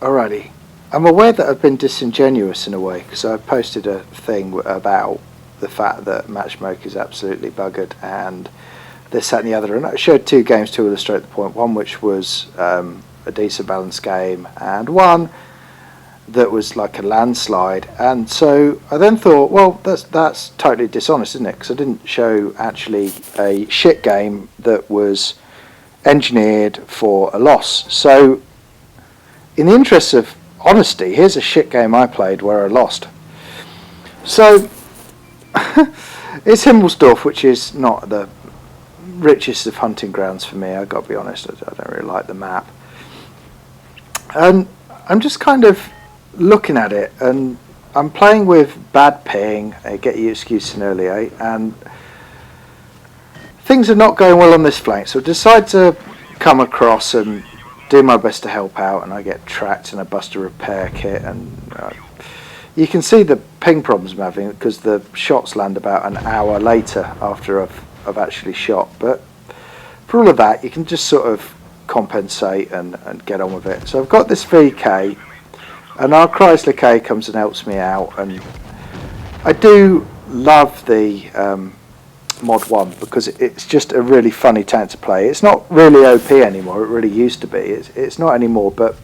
Alrighty. I'm aware that I've been disingenuous in a way, because I posted a thing about the fact that Matchmaker is absolutely buggered and this, that and the other, and I showed 2 games to illustrate the point. One which was a decent balanced game, and one that was like a landslide. And so I then thought, well, that's totally dishonest, isn't it? Because I didn't show actually a shit game that was engineered for a loss. So in the interest of honesty, here's a shit game I played where I lost. So it's Himmelsdorf, which is not the richest of hunting grounds for me. I've got to be honest, I don't really like the map. And I'm just kind of looking at it, and I'm playing with bad ping, get your excuse in early, and things are not going well on this flank, so I decide to come across and do my best to help out, and I get tracked and I bust a repair kit, and you can see the ping problems I'm having because the shots land about an hour later after I've actually shot. But for all of that, you can just sort of compensate and get on with it. So I've got this VK, and our Chrysler K comes and helps me out, and I do love the Mod 1 because it's just a really funny tank to play. It's not really OP anymore, it really used to be. It's not anymore, but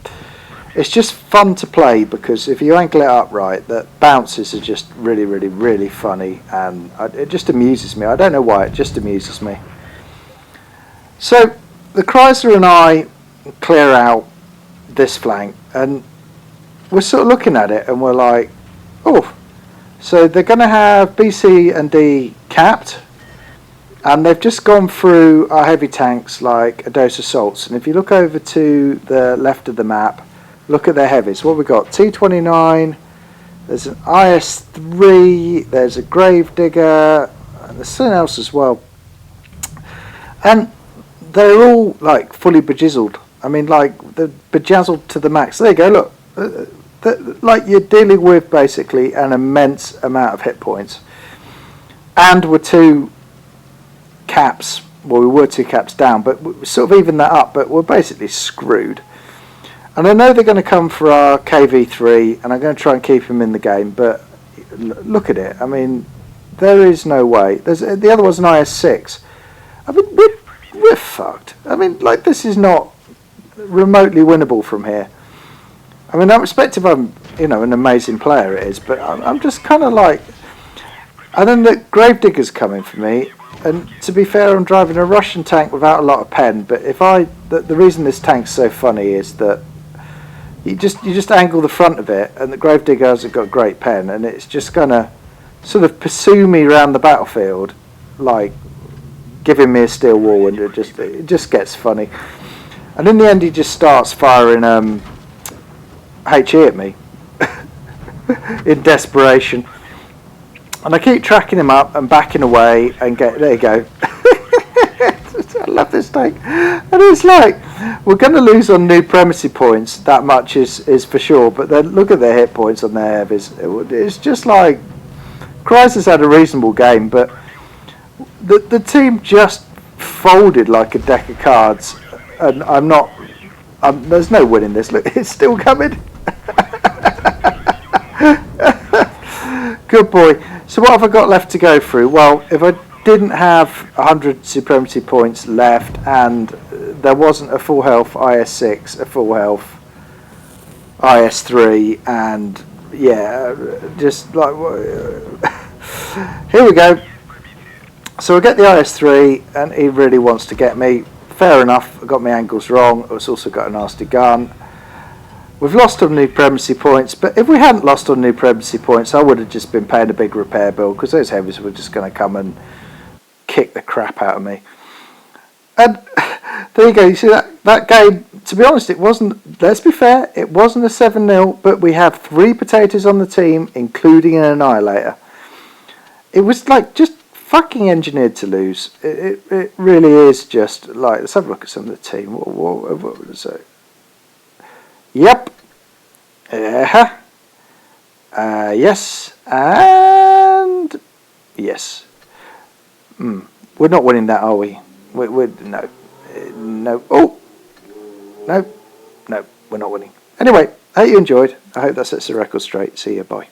it's just fun to play because if you angle it up right, the bounces are just really, really, really funny, and it just amuses me. I don't know why, it just amuses me. So the Chrysler and I clear out this flank, and we're sort of looking at it and we're like, oh, so they're going to have B, C and D capped, and they've just gone through our heavy tanks like a dose of salts. And if you look over to the left of the map, look at their heavies. What we got? T29, there's an IS-3, there's a Gravedigger, and there's something else as well. And they're all like fully bejizzled. I mean, like they're bejazzled to the max. There you go, look. Like you're dealing with basically an immense amount of hit points. And we're 2 caps, well, we were 2 caps down, but we sort of even that up, but we're basically screwed. And I know they're going to come for our KV3, and I'm going to try and keep him in the game, but look at it. I mean, there is no way. The other was an IS-6. I mean, we're fucked. I mean, like, this is not remotely winnable from here. I mean, irrespective of I'm, you know, an amazing player it is, but I'm just kind of like... And then the Gravedigger's coming for me, and to be fair, I'm driving a Russian tank without a lot of pen, but if the reason this tank's so funny is that you just angle the front of it, and the Gravedigger hasn't got great pen, and it's just gonna sort of pursue me around the battlefield, like giving me a steel wall, and it just gets funny. And in the end, he just starts firing HE at me in desperation. And I keep tracking him up and backing away and there you go. I love this tank. And it's like, we're going to lose on new premises points, that much is for sure, but then look at their hit points on their heavies. It's just like, Chrysler's had a reasonable game, but the team just folded like a deck of cards, and there's no winning this. Look, it's still coming. Good boy. So what have I got left to go through? Well, if I didn't have 100 supremacy points left, and there wasn't a full health IS-6, a full health IS-3, and yeah, just like here we go. So I get the IS-3, and he really wants to get me. Fair enough, I got my angles wrong. It's also got a nasty gun. We've lost on new premises points, but if we hadn't lost on new premises points, I would have just been paying a big repair bill, because those heavies were just going to come and kick the crap out of me. And there you go. You see that game, to be honest, it wasn't, let's be fair, it wasn't a 7-0, but we have 3 potatoes on the team, including an annihilator. It was like just fucking engineered to lose. It really is just like, let's have a look at some of the team. What was it? Yep. Yes. And yes. We're not winning that, are we? We're no. No. Oh. No. No. We're not winning. Anyway, I hope you enjoyed. I hope that sets the record straight. See you. Bye.